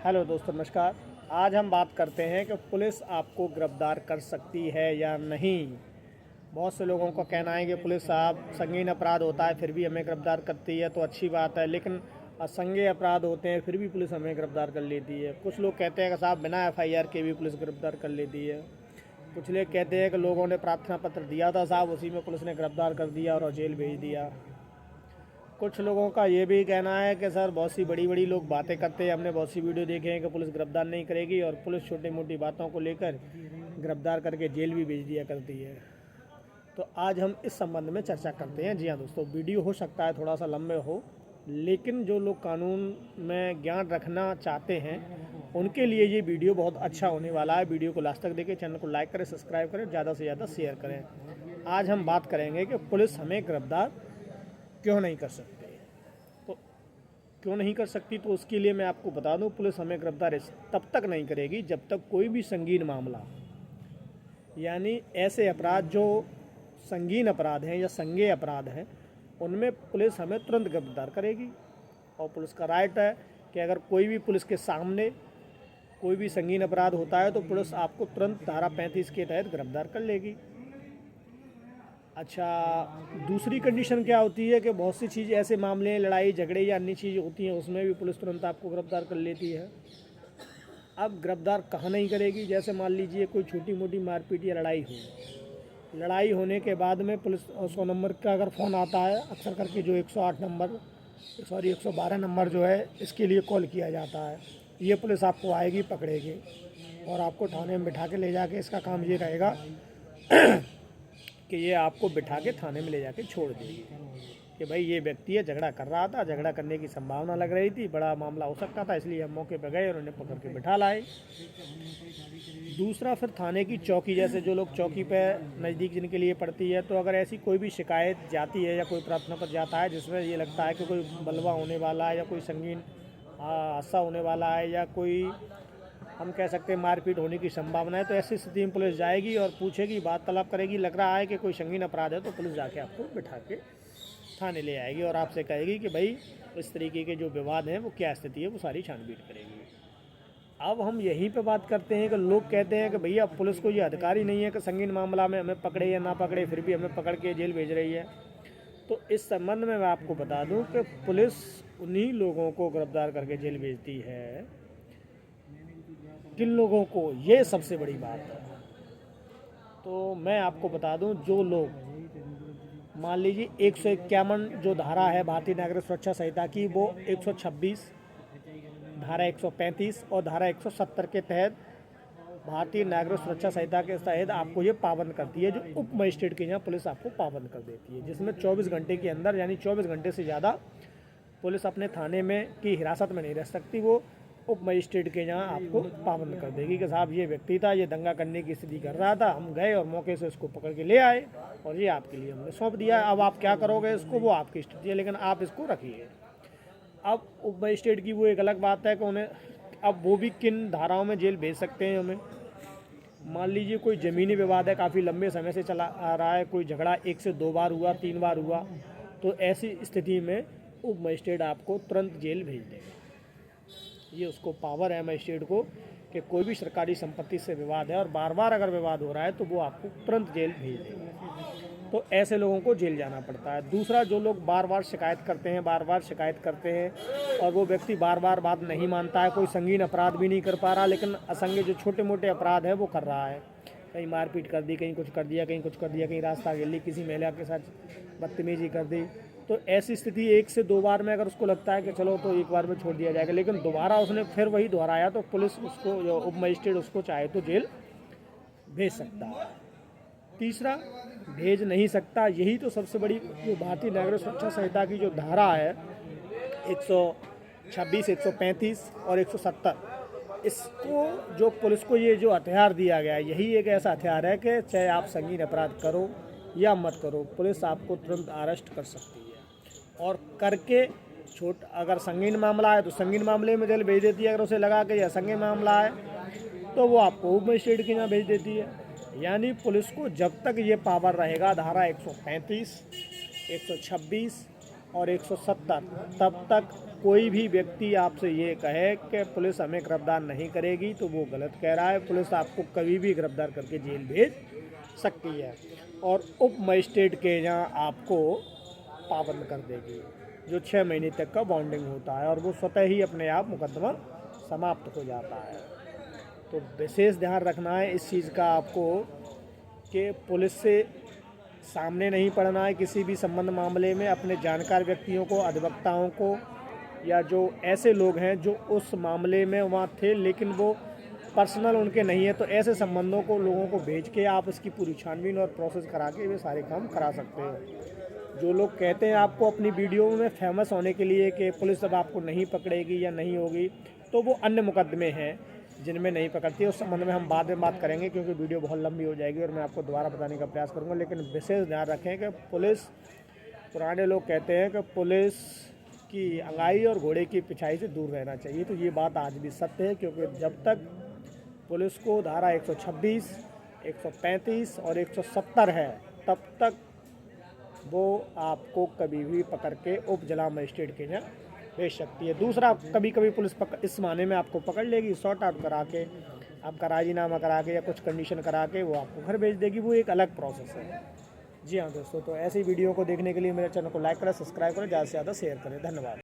Hello दोस्तों, नमस्कार। आज हम बात करते हैं कि पुलिस आपको गिरफ्तार कर सकती है या नहीं। बहुत से लोगों का कहना है कि पुलिस साहब संगीन अपराध होता है फिर भी हमें गिरफ्तार करती है तो अच्छी बात है, लेकिन असंज्ञेय अपराध होते हैं फिर भी पुलिस हमें गिरफ्तार कर लेती है। कुछ लोग कहते हैं कि साहब बिना एफआईआर के भी पुलिस गिरफ्तार कर लेती है। कुछ लोग कहते हैं कि लोगों ने प्रार्थना पत्र दिया था साहब, उसी में पुलिस ने गिरफ्तार कर दिया और जेल भेज दिया। कुछ लोगों का ये भी कहना है कि सर बहुत सी बड़ी बड़ी लोग बातें करते हैं, हमने बहुत सी वीडियो देखे हैं कि पुलिस गिरफ्तार नहीं करेगी और पुलिस छोटी मोटी बातों को लेकर गिरफ्तार करके जेल भी भेज दिया करती है। तो आज हम इस संबंध में चर्चा करते हैं। जी हाँ दोस्तों, वीडियो हो सकता है थोड़ा सा लंबे हो, लेकिन जो लोग कानून में ज्ञान रखना चाहते हैं उनके लिए ये वीडियो बहुत अच्छा होने वाला है। वीडियो को लास्ट तक देखें, चैनल को लाइक करें, सब्सक्राइब करें, ज़्यादा से ज़्यादा शेयर करें। आज हम बात करेंगे कि पुलिस हमें गिरफ्तार क्यों नहीं कर सकती। तो क्यों नहीं कर सकती, तो उसके लिए मैं आपको बता दूं, पुलिस हमें गिरफ्तार तब तक नहीं करेगी जब तक कोई भी संगीन मामला, यानी ऐसे अपराध जो संगीन अपराध हैं या संज्ञेय अपराध हैं, उनमें पुलिस हमें तुरंत गिरफ्तार करेगी। और पुलिस का राइट है कि अगर कोई भी पुलिस के सामने कोई भी संगीन अपराध होता है तो पुलिस आपको तुरंत धारा 35 के तहत गिरफ्तार कर लेगी। अच्छा, दूसरी कंडीशन क्या होती है कि बहुत सी चीज़ ऐसे मामले, लड़ाई झगड़े या अन्य चीज़ें होती हैं, उसमें भी पुलिस तुरंत आपको गिरफ्तार कर लेती है। अब गिरफ्तार कहाँ नहीं करेगी, जैसे मान लीजिए कोई छोटी मोटी मारपीट या लड़ाई हो, लड़ाई होने के बाद में पुलिस 100 नंबर का अगर फ़ोन आता है, अक्सर करके जो 108 नंबर 112 नंबर जो है, इसके लिए कॉल किया जाता है। ये पुलिस आपको आएगी, पकड़ेगी और आपको थाने में बिठा के ले जाके, इसका काम ये रहेगा कि ये आपको बिठा के थाने में ले जाके छोड़ देगी कि भाई ये व्यक्ति है, झगड़ा कर रहा था, झगड़ा करने की संभावना लग रही थी, बड़ा मामला हो सकता था, इसलिए हम मौके पर गए और उन्हें पकड़ के बिठा लाए। दूसरा, फिर थाने की चौकी, जैसे जो लोग चौकी पे नज़दीक जिनके लिए पड़ती है, तो अगर ऐसी कोई भी शिकायत जाती है या कोई प्रार्थना पत्र जाता है जिसमें ये लगता है कि कोई बलवा होने वाला है या कोई संगीन हादसा होने वाला है या कोई, हम कह सकते हैं, मारपीट होने की संभावना है, तो ऐसी स्थिति में पुलिस जाएगी और पूछेगी, बात तलब करेगी, लग रहा है कि कोई संगीन अपराध है, तो पुलिस जाके आपको बिठा के थाने ले आएगी और आपसे कहेगी कि भाई इस तरीके के जो विवाद हैं वो क्या स्थिति है, वो सारी छानबीन करेगी। अब हम यहीं पे बात करते हैं कि लोग कहते हैं कि भैया पुलिस को ये अधिकार ही नहीं है कि संगीन मामला में हमें पकड़े या ना पकड़े, फिर भी हमें पकड़ के जेल भेज रही है। तो इस संबंध में मैं आपको बता दूं कि पुलिस उन्हीं लोगों को गिरफ्तार करके जेल भेजती है, किन लोगों को, ये सबसे बड़ी बात है। तो मैं आपको बता दूं, जो लोग मान लीजिए 151 जो धारा है भारतीय नागरिक सुरक्षा संहिता की, वो 126, धारा 135 और धारा 170 के तहत भारतीय नागरिक सुरक्षा संहिता के तहत आपको ये पाबंद करती है, जो उप मजिस्ट्रेट के यहाँ पुलिस आपको पाबंद कर देती है, जिसमें 24 घंटे के अंदर, यानी 24 घंटे से ज़्यादा पुलिस अपने थाने में की हिरासत में नहीं रह सकती। वो उप मजिस्ट्रेट के यहाँ आपको पाबंद कर देगी कि साहब ये व्यक्ति था, ये दंगा करने की स्थिति कर रहा था, हम गए और मौके से इसको पकड़ के ले आए और ये आपके लिए हमने सौंप दिया। अब आप क्या करोगे इसको, वो आपकी स्थिति है, लेकिन आप इसको रखिए। अब उप मजिस्ट्रेट की वो एक अलग बात है कि उन्हें, अब वो भी किन धाराओं में जेल भेज सकते हैं हमें। मान लीजिए कोई ज़मीनी विवाद है, काफ़ी लंबे समय से चला आ रहा है, कोई झगड़ा 1 से 2 बार हुआ, 3 बार हुआ, तो ऐसी स्थिति में उप मजिस्ट्रेट आपको तुरंत जेल भेज देगा। ये उसको पावर है मजिस्ट्रेट को कि कोई भी सरकारी संपत्ति से विवाद है और बार बार अगर विवाद हो रहा है तो वो आपको तुरंत जेल भेज देगा। तो ऐसे लोगों को जेल जाना पड़ता है। दूसरा, जो लोग बार बार शिकायत करते हैं और वो व्यक्ति बार बार बात नहीं मानता है, कोई संगीन अपराध भी नहीं कर पा रहा, लेकिन असंज्ञ जो छोटे मोटे अपराध है वो कर रहा है, कहीं मारपीट कर दी, कहीं कुछ कर दिया, कहीं रास्ता घेर ली, किसी महिला के साथ बदतमीजी कर दी, तो ऐसी स्थिति 1 से 2 बार में अगर उसको लगता है कि चलो तो एक बार में छोड़ दिया जाएगा, लेकिन दोबारा उसने फिर वही दोहराया, तो पुलिस उसको, जो उप मजिस्ट्रेट उसको चाहे तो जेल भेज सकता है। तीसरा, भेज नहीं सकता, यही तो सबसे बड़ी जो भारतीय नागरिक सुरक्षा संहिता की जो धारा है 126, 135 और 170, इसको जो पुलिस को ये जो हथियार दिया गया है, यही एक ऐसा हथियार है कि चाहे आप संगीन अपराध करो या मत करो, पुलिस आपको तुरंत अरेस्ट कर सकती है और करके अगर संगीन मामला है तो संगीन मामले में जेल भेज देती है, अगर उसे लगा कि यह संगीन मामला है तो वो आपको उप मजिस्ट्रेट के यहाँ भेज देती है। यानी पुलिस को जब तक ये पावर रहेगा, धारा 135, 126 और 170, तब तक कोई भी व्यक्ति आपसे ये कहे कि पुलिस हमें गिरफ्तार नहीं करेगी तो वो गलत कह रहा है। पुलिस आपको कभी भी गिरफ्तार करके जेल भेज सकती है और उप मजिस्ट्रेट के यहाँ आपको पाबंद कर देगी, जो 6 महीने तक का बॉन्डिंग होता है और वो स्वतः ही अपने आप मुकदमा समाप्त हो जाता है। तो विशेष ध्यान रखना है इस चीज़ का आपको कि पुलिस से सामने नहीं पड़ना है किसी भी संबंध मामले में। अपने जानकार व्यक्तियों को, अधिवक्ताओं को, या जो ऐसे लोग हैं जो उस मामले में वहाँ थे लेकिन वो पर्सनल उनके नहीं है, तो ऐसे संबंधों को, लोगों को भेज के आप इसकी पूरी छानबीन और प्रोसेस करा के वे सारे काम करा सकते हो। जो लोग कहते हैं आपको अपनी वीडियो में फेमस होने के लिए कि पुलिस अब आपको नहीं पकड़ेगी या नहीं होगी, तो वो अन्य मुकदमे हैं जिनमें नहीं पकड़ती है। उस संबंध में हम बाद में बात करेंगे क्योंकि वीडियो बहुत लंबी हो जाएगी और मैं आपको दोबारा बताने का प्रयास करूंगा। लेकिन विशेष ध्यान रखें कि पुलिस, पुराने लोग कहते हैं कि पुलिस की अंगाई और घोड़े की पिछाई से दूर रहना चाहिए, तो ये बात आज भी सत्य है। क्योंकि जब तक पुलिस को धारा 126, 135 और 170 है, तब तक वो आपको कभी भी पकड़ के उप जिला मजिस्ट्रेट के यहाँ भेज सकती है। दूसरा, कभी कभी पुलिस इस माने में आपको पकड़ लेगी, सॉर्ट आउट करा के, आपका राजीनामा करा के या कुछ कंडीशन करा के वो आपको घर भेज देगी, वो एक अलग प्रोसेस है। जी हाँ दोस्तों, तो ऐसी वीडियो को देखने के लिए मेरे चैनल को लाइक करें, सब्सक्राइब करें, ज़्यादा से ज़्यादा शेयर करें। धन्यवाद।